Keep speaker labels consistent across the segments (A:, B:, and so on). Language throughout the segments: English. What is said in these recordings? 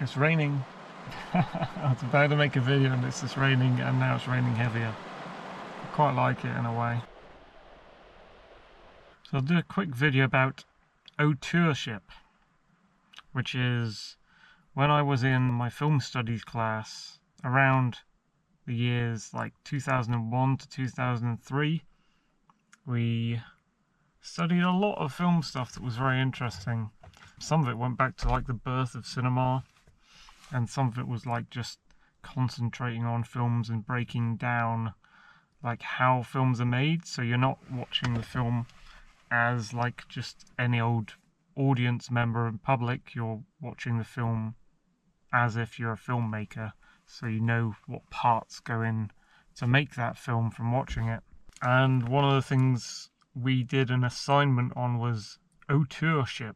A: It's raining. I was about to make a video and it's just raining, and now it's raining heavier. I quite like it in a way. So I'll do a quick video about auteurship, which is when I was in my film studies class around the years like 2001 to 2003. We studied a lot of film stuff that was very interesting. Some of it went back to like the birth of cinema, and some of it was like just concentrating on films and breaking down like how films are made, so you're not watching the film as like just any old audience member in public. You're watching the film as if you're a filmmaker, so you know what parts go in to make that film from watching it. And one of the things we did an assignment on was auteurship.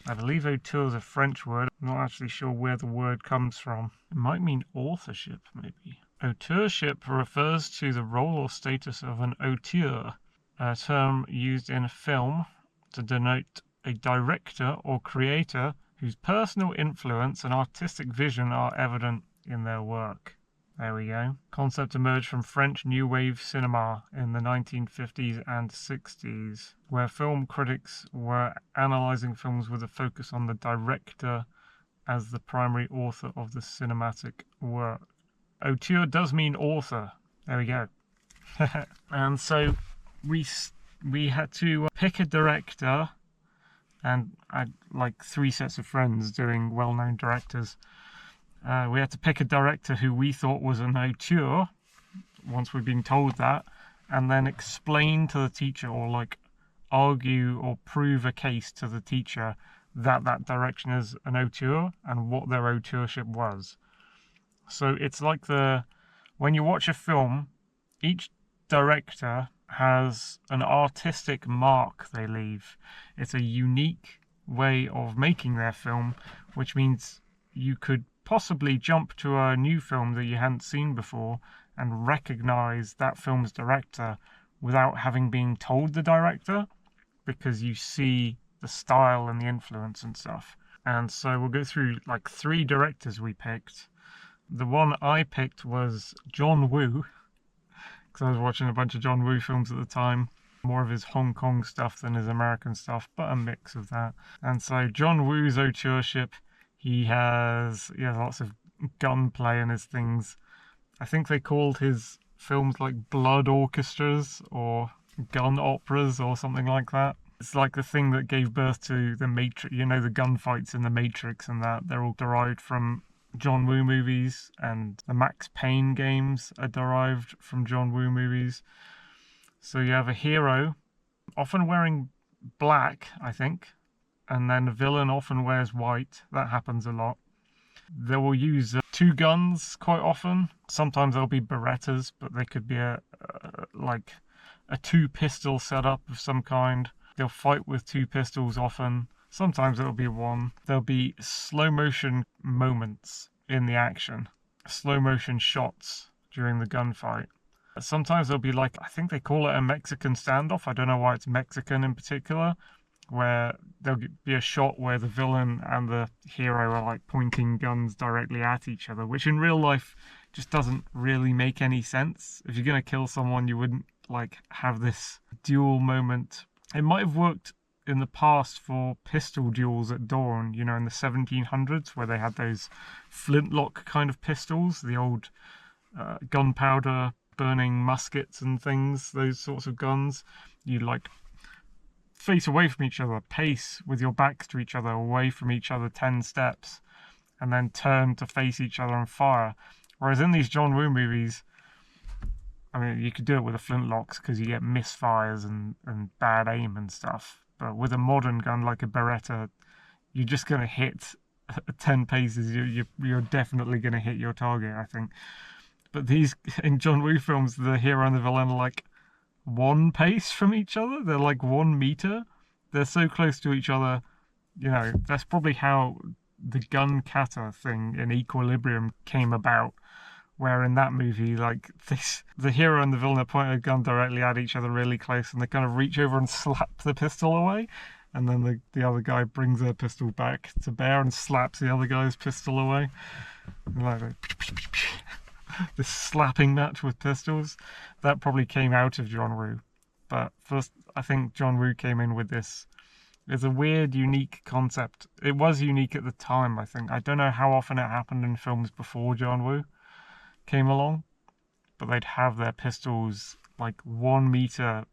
A: I believe auteur is a French word. I'm not actually sure where the word comes from. It might mean authorship, maybe. Auteurship refers to the role or status of an auteur, a term used in film to denote a director or creator whose personal influence and artistic vision are evident in their work. There we go. Concept emerged from French New Wave cinema in the 1950s and 60s, where film critics were analysing films with a focus on the director as the primary author of the cinematic work. Auteur does mean author. There we go. And so we had to pick a director, and I had like 3 sets of friends doing well-known directors. We had to pick a director who we thought was an auteur, once we'd been told that, and then explain to the teacher, or like argue or prove a case to the teacher that that direction is an auteur and what their auteurship was. So it's like when you watch a film, each director has an artistic mark they leave. It's a unique way of making their film, which means you could possibly jump to a new film that you hadn't seen before and recognize that film's director without having been told the director, because you see the style and the influence and stuff. And so we'll go through like 3 directors we picked. The one I picked was John Woo, because I was watching a bunch of John Woo films at the time. More of his Hong Kong stuff than his American stuff, but a mix of that. And so John Woo's auteurship, he has lots of gunplay in his things. I think they called his films like blood orchestras or gun operas or something like that. It's like the thing that gave birth to the Matrix, the gunfights in the Matrix and that. They're all derived from John Woo movies, and the Max Payne games are derived from John Woo movies. So you have a hero, often wearing black, I think, and then the villain often wears white. That happens a lot. They will use 2 guns quite often. Sometimes they'll be Berettas, but they could be a 2-pistol setup of some kind. They'll fight with 2 pistols often. Sometimes it'll be 1. There'll be slow motion moments in the action, slow motion shots during the gunfight. Sometimes there'll be I think they call it a Mexican standoff. I don't know why it's Mexican in particular, where there'll be a shot where the villain and the hero are like pointing guns directly at each other, which in real life just doesn't really make any sense. If you're going to kill someone, you wouldn't have this duel moment. It might have worked in the past for pistol duels at dawn, in the 1700s, where they had those flintlock kind of pistols, the old gunpowder burning muskets and things, those sorts of guns. You face away from each other, pace with your backs to each other, away from each other 10 steps, and then turn to face each other and fire. Whereas in these John Woo movies, I mean, you could do it with the flintlocks because you get misfires and bad aim and stuff. But with a modern gun like a Beretta, you're just going to hit 10 paces. You're definitely going to hit your target, I think. But these, in John Woo films, the hero and the villain are 1 pace from each other. They're 1 meter. They're so close to each other. That's probably how the gun kata thing in Equilibrium came about, where in that movie, the hero and the villain are pointing a gun directly at each other really close, and they kind of reach over and slap the pistol away. and then the other guy brings their pistol back to bear and slaps the other guy's pistol away. And like this slapping match with pistols, that probably came out of John Woo. But first, I think John Woo came in with this. It's a weird, unique concept. It was unique at the time, I think. I don't know how often it happened in films before John Woo came along, but they'd have their pistols like 1 meter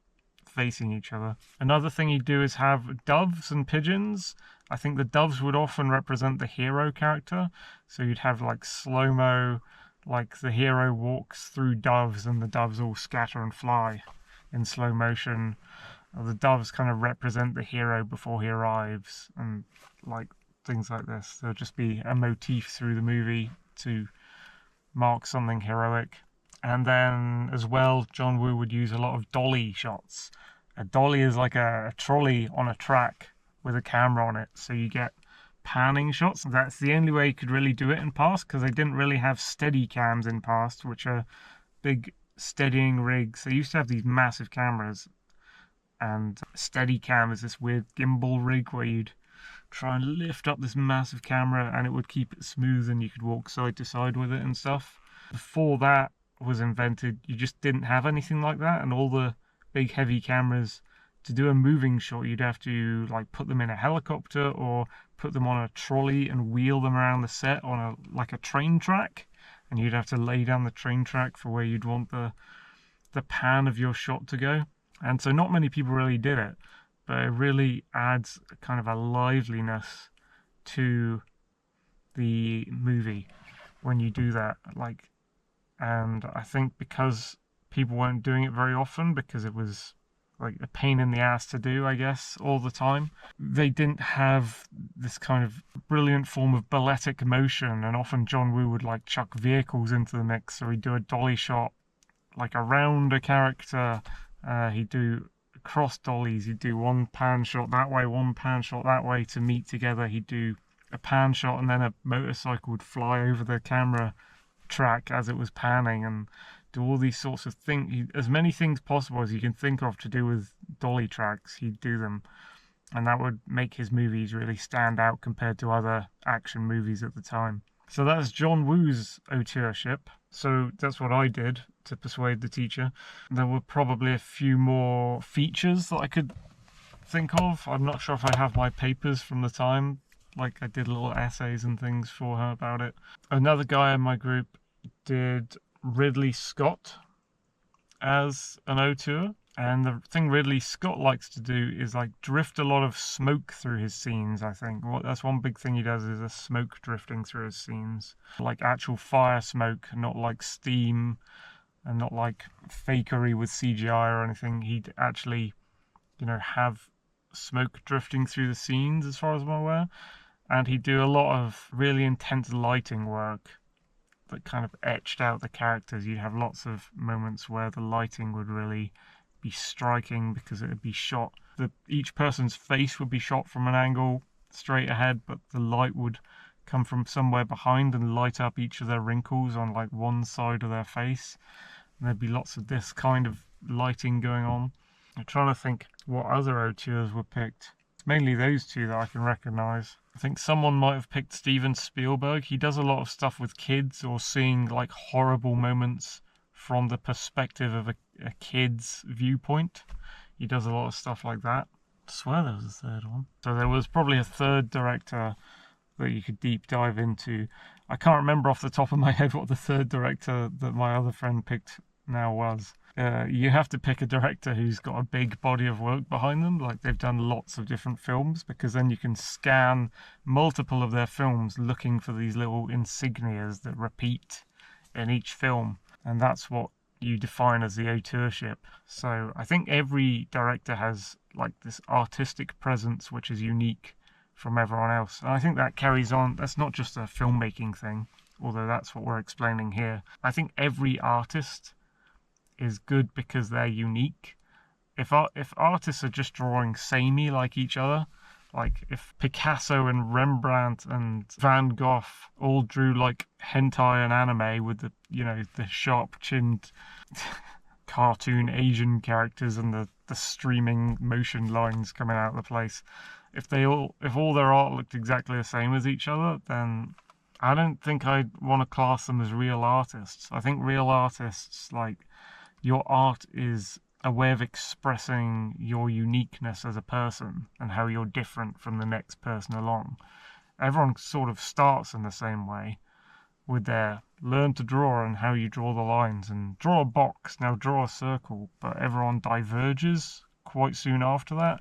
A: facing each other. Another thing he'd do is have doves and pigeons. I think the doves would often represent the hero character. So you'd have like slow-mo, like the hero walks through doves and the doves all scatter and fly in slow motion. The doves kind of represent the hero before he arrives, and like things like this. There'll just be a motif through the movie to mark something heroic. And then as well, John Woo would use a lot of dolly shots. A dolly is like a trolley on a track with a camera on it, so you get panning shots. That's the only way you could really do it in past, because they didn't really have steady cams in past, which are big steadying rigs. They used to have these massive cameras, and Steadicam is this weird gimbal rig where you'd try and lift up this massive camera and it would keep it smooth and you could walk side to side with it and stuff. Before that was invented, you just didn't have anything like that, and all the big heavy cameras, to do a moving shot, you'd have to like put them in a helicopter or put them on a trolley and wheel them around the set on a train track, and you'd have to lay down the train track for where you'd want the pan of your shot to go. And so not many people really did it, but it really adds kind of a liveliness to the movie when you do that. And I think because people weren't doing it very often, because it was like a pain in the ass to do, I guess, all the time, they didn't have this kind of brilliant form of balletic motion, and often John Woo would like chuck vehicles into the mix, or he'd do a dolly shot like around a character. He'd do cross dollies. He'd do one pan shot that way, one pan shot that way to meet together. He'd do a pan shot and then a motorcycle would fly over the camera track as it was panning, and do all these sorts of things. As many things possible as you can think of to do with dolly tracks, he'd do them. And that would make his movies really stand out compared to other action movies at the time. So that's John Woo's Auteurship. So that's what I did to persuade the teacher. There were probably a few more features that I could think of. I'm not sure if I have my papers from the time. Like, I did little essays and things for her about it. Another guy in my group did Ridley Scott as an auteur. And the thing Ridley Scott likes to do is like drift a lot of smoke through his scenes, I think. That's one big thing he does, is a smoke drifting through his scenes. Like actual fire smoke, not like steam, and not like fakery with CGI or anything. He'd actually, have smoke drifting through the scenes, as far as I'm aware. And he'd do a lot of really intense lighting work that kind of etched out the characters. You'd have lots of moments where the lighting would really be striking, because it would be shot, each person's face would be shot from an angle straight ahead, but the light would come from somewhere behind and light up each of their wrinkles on like one side of their face. And there'd be lots of this kind of lighting going on. I'm trying to think what other auteurs were picked. It's mainly those two that I can recognize. I think someone might have picked Steven Spielberg. He does a lot of stuff with kids, or seeing like horrible moments from the perspective of a kid's viewpoint. He does a lot of stuff like that. I swear there was a third one. So there was probably a third director that you could deep dive into. I can't remember off the top of my head what the third director that my other friend picked now was. You have to pick a director who's got a big body of work behind them, like they've done lots of different films, because then you can scan multiple of their films looking for these little insignias that repeat in each film. And that's what you define as the auteurship. So I think every director has like this artistic presence which is unique from everyone else. And I think that carries on. That's not just a filmmaking thing, although that's what we're explaining here. I think every artist is good because they're unique. If artists are just drawing samey like each other, like if Picasso and Rembrandt and Van Gogh all drew like hentai and anime with the sharp-chinned cartoon Asian characters and the the streaming motion lines coming out of the place. If all their art looked exactly the same as each other, then I don't think I'd want to class them as real artists. I think real artists, like, your art is a way of expressing your uniqueness as a person and how you're different from the next person along. Everyone sort of starts in the same way with their learn to draw and how you draw the lines and draw a box, now draw a circle, but everyone diverges quite soon after that,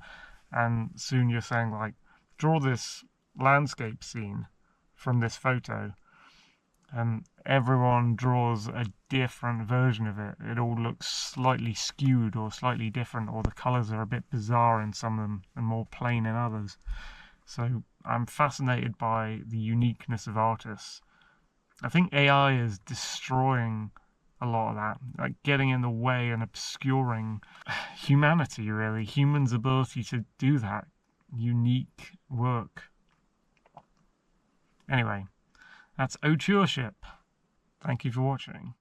A: and soon you're saying, like, draw this landscape scene from this photo, and everyone draws a different version of it. It all looks slightly skewed or slightly different, or the colours are a bit bizarre in some of them and more plain in others. So I'm fascinated by the uniqueness of artists. I think AI is destroying a lot of that, like getting in the way and obscuring humanity, really, humans' ability to do that unique work. Anyway, that's Auteurship. Thank you for watching.